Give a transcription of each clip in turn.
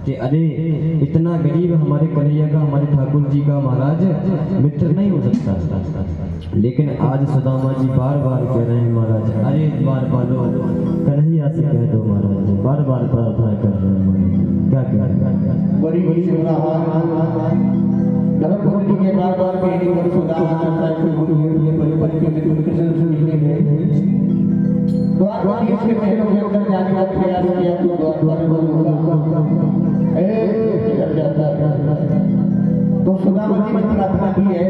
कि अरे इतना गरीब हमारे कन्हैया का, हमारे ठाकुर जी का महाराज मित्र नहीं हो सकता। लेकिन आज सुदामा जी बार बार कह रहे हैं महाराज, अरे बार बालो कन्हैया से कह दो महाराज, बार बार प्रार्थना कर रहे हैं महाराज। क्या बड़ी बड़ी धर्म भक्ति के बार बार कहने पर सुदामा करता है कि गुरु ये परिपति में कृष्ण सुनने हैं। द्वार इसके पहले के अंदर जाने का प्रयास किया तो द्वार बोलूंगा ए डर जाता है। तो सुदामा जी ने प्रार्थना की है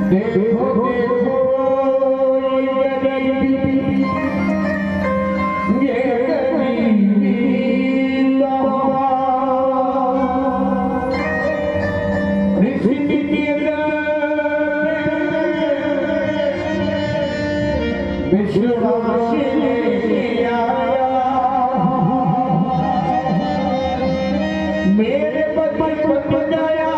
देखो देखो मेरे बचपन गया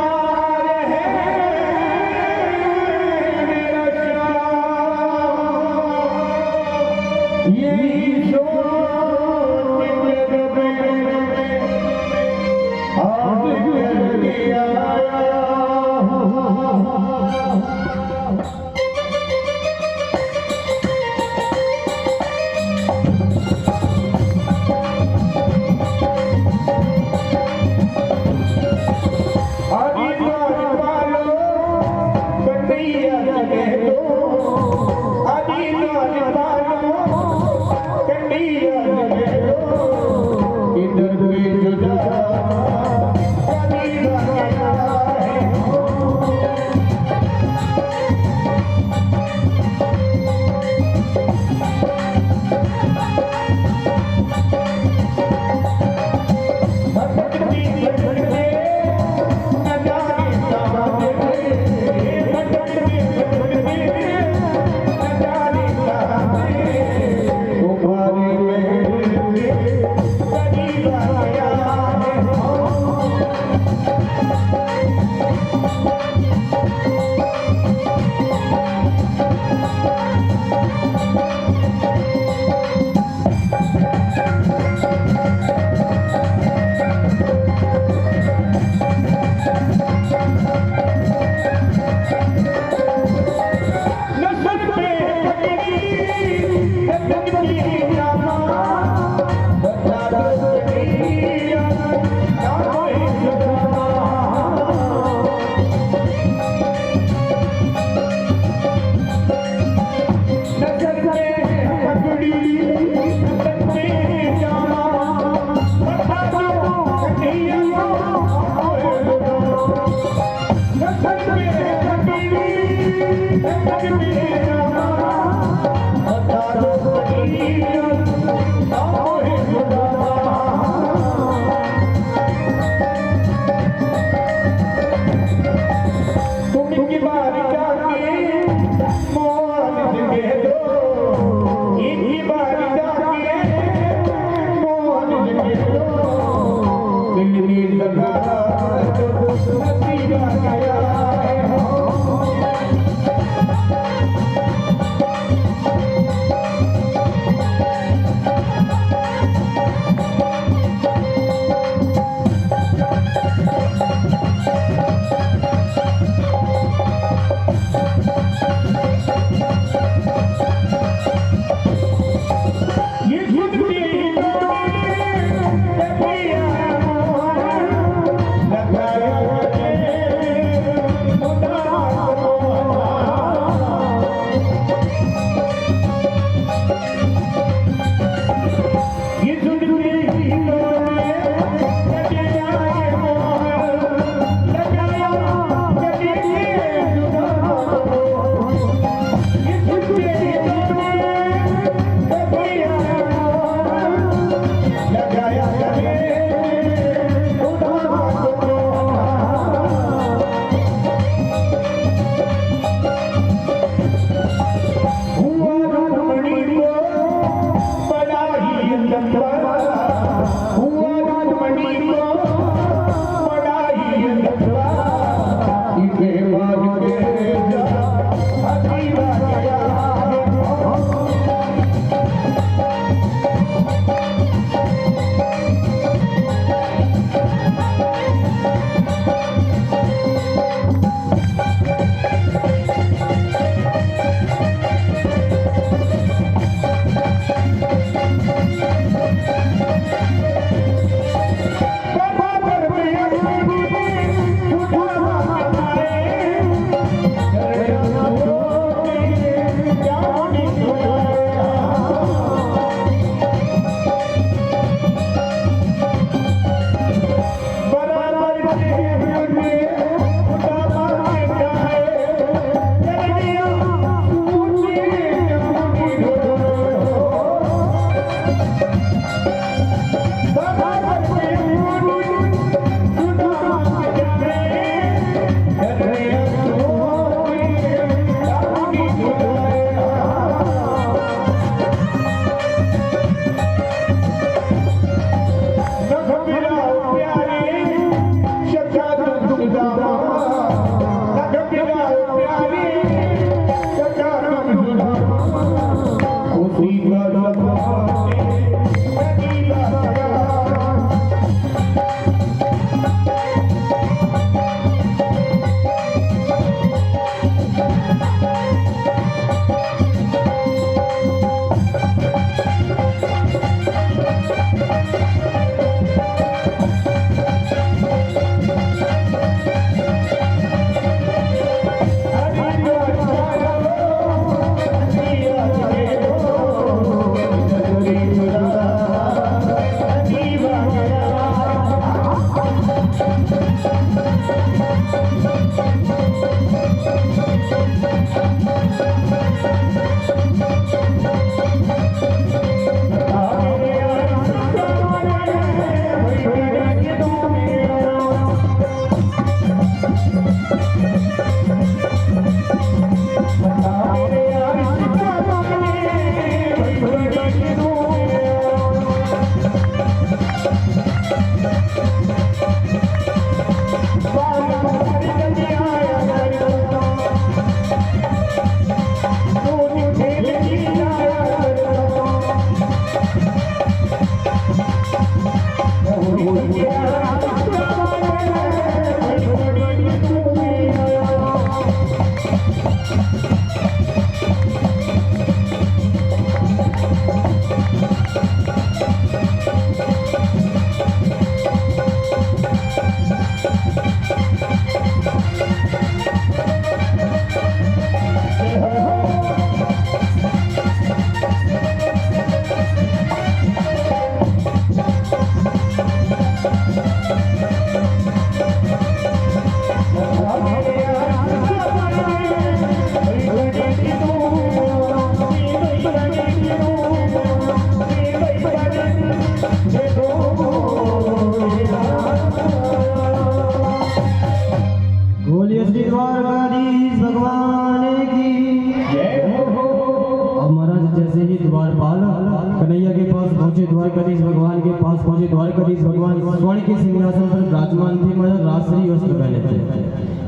हमारे द्वारकाधीश भगवान स्वर्ण के सिंहासन पर विराजमान थे महाराज, राजश्री वस्त्र पहने थे।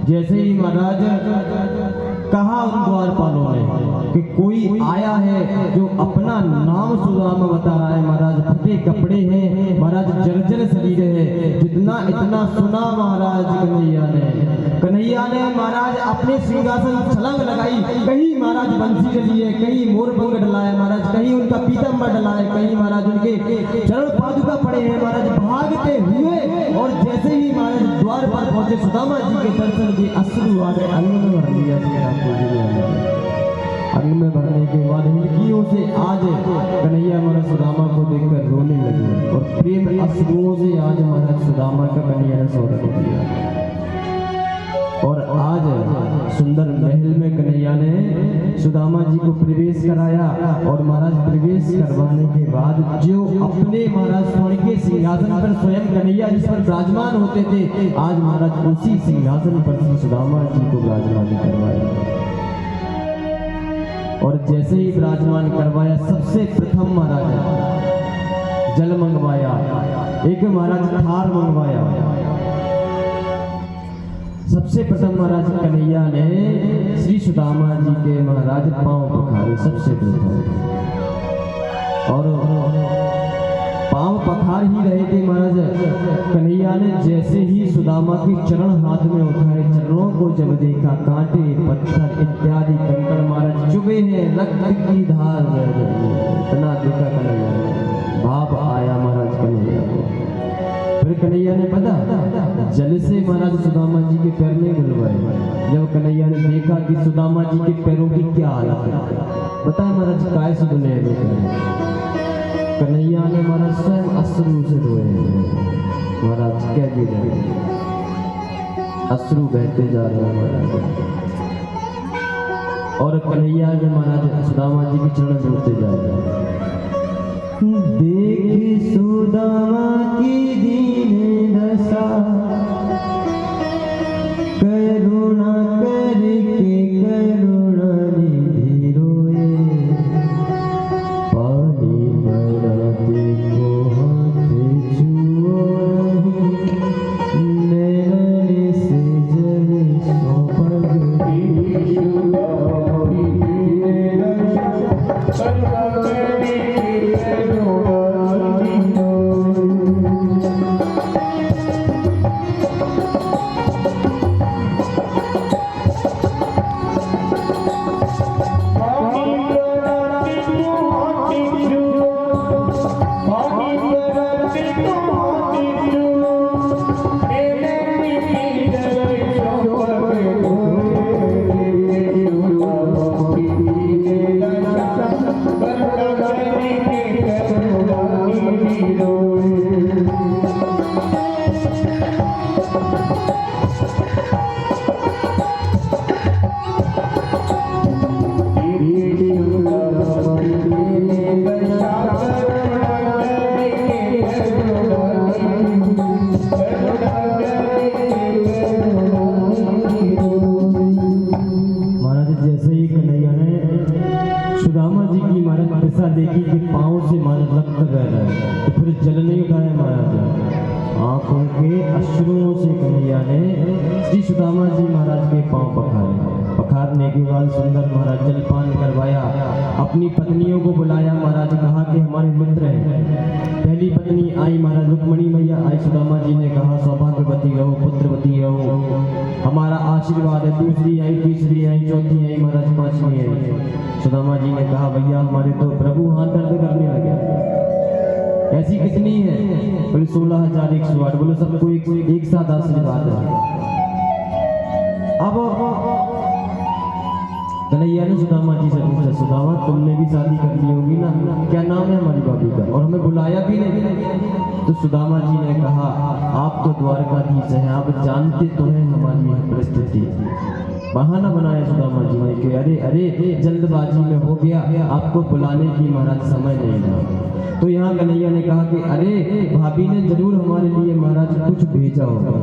जैसे ही महाराज कहा उन द्वारपालों ने कि कोई आया है जो अपना नाम सुदामा बता रहा है महाराज, फटे कपड़े हैं महाराज, जर्जर शरीर है, जितना इतना सुना महाराज कन्हैया ने महाराज अपने सिंहासन छलांग लगाई। कहीं महाराज बंसी डली है, कहीं मोरपंख डला है महाराज, कहीं उनका पीताम्बर डला है, कहीं महाराज उनके चरण पादुका पड़े हैं महाराज। भागते हुए और जैसे ही महाराज द्वार पर पहुंचे सुदामा जी के दर्शन के अश्रु आ गए, अंग में भर लिया। अंग में भरने के बाद हिलकियों से आज कन्हैया महाराज सुदामा को देखकर रोने लगे और प्रेम अश्रुओं से आज महाराज सुदामा का कन्हैया ने स्वागत किया। और आज सुंदर महल में कन्हैया ने सुदामा जी को प्रवेश कराया और महाराज प्रवेश करवाने के बाद जो अपने महाराज स्वर्ण के सिंहासन पर स्वयं कन्हैया जिस पर विराजमान होते थे, आज महाराज उसी सिंहासन पर सुदामा जी को विराजमान करवाया। और जैसे ही विराजमान करवाया, सबसे प्रथम महाराज जल मंगवाया, एक महाराज थार मंगवाया। सबसे प्रथम महाराज कन्हैया ने श्री सुदामा जी के महाराज पांव पखारे सबसे प्रथम, और पांव पखार ही रहे थे महाराज। कन्हैया ने जैसे ही सुदामा के चरण हाथ में उठाए, चरणों को जब देखा, कांटे पत्थर इत्यादि कंकड़ महाराज चुभे हैं, रक्त की धार बह रही है। इतना दुखा कन्हैया, भाप आया महाराज कन्हैया को। फिर कन्हैया ने पता जल से महाराज सुदामा जी के पैर नहीं धुलवाए। जब कन्हैया ने देखा कि सुदामा जी के पैरों की क्या हालत है, बताए महाराज काय से धुले हैं। कन्हैया ने महाराज स्वयं अश्रु से धोए महाराज, कह दिए जाए अश्रु बहते जा रहे हैं महाराज। और कन्हैया ने महाराज सुदामा जी के चरण धोते जा रहे हैं। देख सुदामा की दीन दशा, करुणा करके करुणा निधि रोए, पानी बरसाते को हाथ छुओ, नैन से जल सो पगड़ी। देखी कि पाँव से महाराज रक्त बह रहा है, तो फिर जल नहीं उठाया महाराज। आंखों के अश्रुओं से कन्हैया ने श्री सुदामा जी महाराज के पाँव पखारे। पखारने के बाद सुंदर महाराज जलपान करवाया, अपनी पत्नियों को बुलाया महाराज, कहा कि हमारे मित्र हैं। पहली पत्नी आई महाराज रुक्मणी मैया आई, सुदामा जी ने कहा सौभाग्यवती रहो, पुत्रवती रहो, हमारा आशीर्वाद है। दूसरी आई, तीसरी आई, चौथी आई महाराज, पांचवी आई। सुदामा जी ने कहा भैया हमारे तो प्रभु हाथ दर्द करने लगे। ऐसी कितनी है? बोले 16,108। बोलो सबको एक साथ आशीर्वाद है। अब कन्हैया ने सुदामा जी से पूछा, सुदामा तुमने भी शादी कर ली होगी ना, क्या नाम है हमारी भाभी का, और हमें बुलाया भी नहीं। तो सुदामा जी ने कहा आप तो द्वारकाधीश हैं, आप जानते तो हैं हमारी परिस्थिति। बहाना बनाया सुदामा जी ने कि अरे अरे जल्दबाजी में हो गया, आपको बुलाने की महाराज समय नहीं था। तो यहाँ कन्हैया ने कहा कि अरे भाभी ने जरूर हमारे लिए महाराज कुछ भेजा होगा।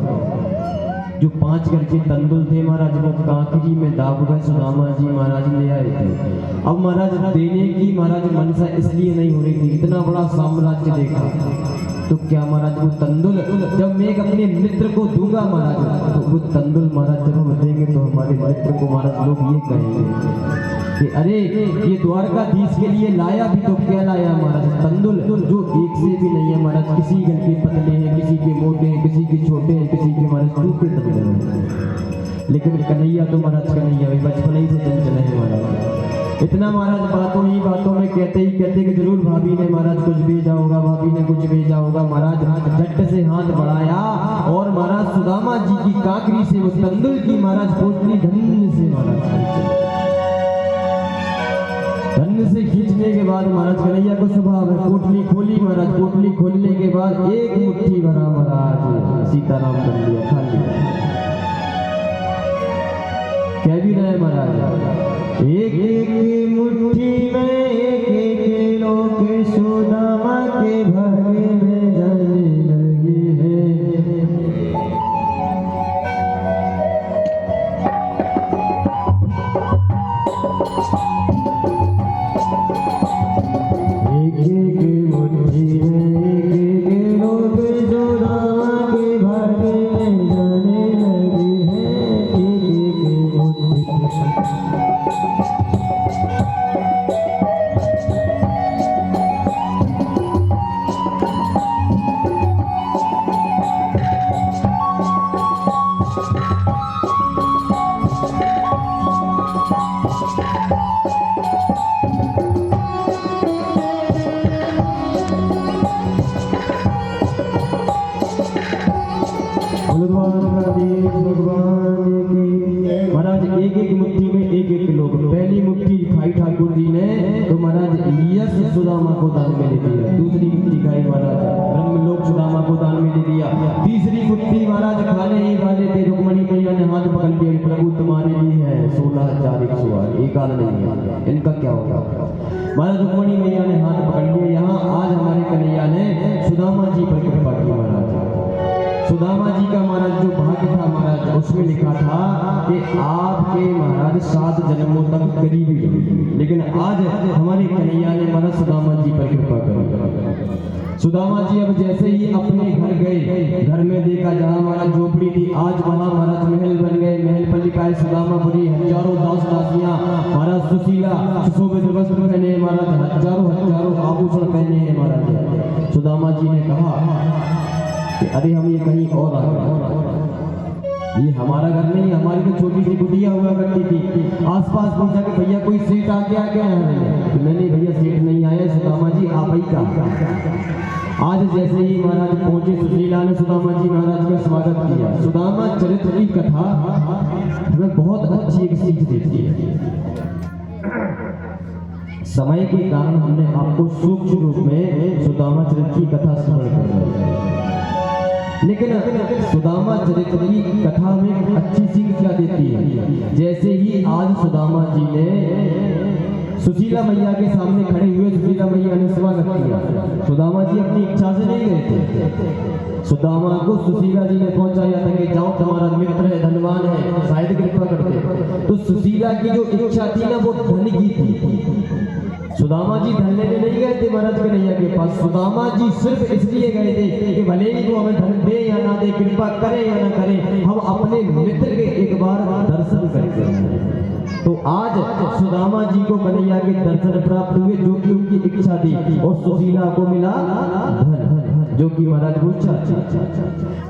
जो 5 घर के तंदुल थे महाराज, वो कांकरी में दाब गए, सुदामा जी महाराज ले आए थे। अब महाराज देने की महाराज मनसा इसलिए नहीं हो रही थी, इतना बड़ा साम्राज्य देखा, तो क्या महाराज वो तंदुल जब मैं एक अपने मित्र को दूंगा महाराज, तो वो तंदुल महाराज जब हम देंगे तो हमारे मित्र को महाराज लोग ये कहेंगे कि अरे ये द्वारकाधीश के लिए लाया भी तो क्या लाया महाराज, तंदुल जो एक से भी नहीं है महाराज, किसी घर के पतले हैं, किसी के मोटे हैं, किसी के छोटे हैं, किसी के महाराज टूटे तंदुल हैं, लेकिन कन्हैया तो महाराज कन्हैया भाई बचपन ही से चंचल है महाराज। इतना महाराज बातों में कहते कि जरूर भाभी ने महाराज कुछ भेजा होगा, भाभी ने कुछ भेजा होगा। महाराज झट से हाथ बढ़ाया और महाराज सुदामा जी की काकरी से वो तंदुल की महाराज पोटली धन्य से महाराज धन्य से खींचने के बाद महाराज कन्हैया को स्वभाव है, पोटली खोली महाराज, पोटली खोलने के बाद एक मुट्ठी भरा महाराज सीताराम कर लिया, खा लिया। कह भी रहे महाराज एक एक मुट्ठी में एक एक लोग सुदामा के भागे में जाने लगे हैं। एक एक मुट्ठी में एक एक लोग सुदामा के भागे में जाने लगे हैं। एक एक मुट्ठी महाराज एक एक मुट्ठी में एक एक लोग, पहली मुट्ठी खाई ठाकुर जी ने तो महाराज यश सुदामा को दान में दे दिया, दूसरी मुट्ठी खाई महाराज ब्रह्मलोक सुदामा को दान में दे दिया, तीसरी मुट्ठी महाराज खाने ही वाले थे, रुक्मणी मैया ने हाथ पकड़ लिया, प्रभु तुम्हारे लिए है 16,108, एक आध नहीं है, इनका क्या होगा। महाराज रुक्मणी मैया ने हाथ पकड़ लिया। यहाँ आज हमारे कन्हैया ने सुदामा जी पर कृपा की महाराज। सुदामा जी का महाराज जो भाग्य था महाराज, उसमें लिखा था कि आपके महाराज 7 जन्मों तक करीबी, लेकिन आज हमारे कन्हैया ने महाराज सुदामा जी पर कृपा करी। सुदामा जी अब जैसे ही अपने घर गए, घर में देखा जहाँ महाराज झोपड़ी थी, आज वहाँ महाराज महल बन गए। महल पर लिखा है सुदामापुरी, हजारों दास दासियां महाराज सुशीला सुशोभित वस्त्र पहने महाराज, हजारों आभूषण पहने हैं महाराज। सुदामा जी ने कहा कि अरे हम ये कहीं और आ गए, ये हमारा घर नहीं, हमारी तो छोटी सी कुटिया हुआ करती थी। आसपास पूछा कि भैया कोई सेठ आ गया क्या है, तो नहीं भैया सेठ नहीं आया, सुदामा जी आप ही का। आज जैसे ही महाराज पहुंचे, सुशीला ने सुदामा जी महाराज का स्वागत किया। सुदामा चरित्र की कथा हमें बहुत अच्छी एक सीख देती है। समय के कारण हमने आपको सूक्ष्म रूप में सुदामा चरित्र की कथा स्मरण कर रहे हैं, लेकिन सुदामा चरित्र की कथा में अच्छी सीख क्या देती है। जैसे ही आज सुदामा जी ने सुशीला मैया के सामने खड़े हुए, सुशीला मैया ने स्वागत किया। सुदामा जी अपनी इच्छा से नहीं गए थे, सुदामा को सुशीला जी ने पहुंचाया था कि जाओ तुम्हारा मित्र है, धनवान है, शायद कृपा करते। तो सुशीला की जो इच्छा थी ना वो धन की थी। सुदामा जी धन लेने नहीं गए थे महाराज कन्हैया के पास, सुदामा जी सिर्फ इसलिए गए थे कि भले ही वो हमें धन दे या ना दे, कृपा करे या ना करे, हम अपने मित्र के एक बार दर्शन करते हैं। तो आज सुदामा जी को कन्हैया के दर्शन प्राप्त हुए, जो कि उनकी इच्छा थी, और सुशीला को मिला धन, जो कि महाराज वो चाहते।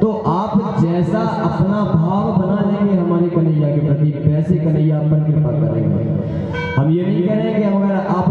तो आप जैसा अपना भाव बना लेंगे हमारे कन्हैया के प्रति, वैसे कन्हैया पर कृपा करेंगे। हम ये नहीं कह रहे कि अगर आप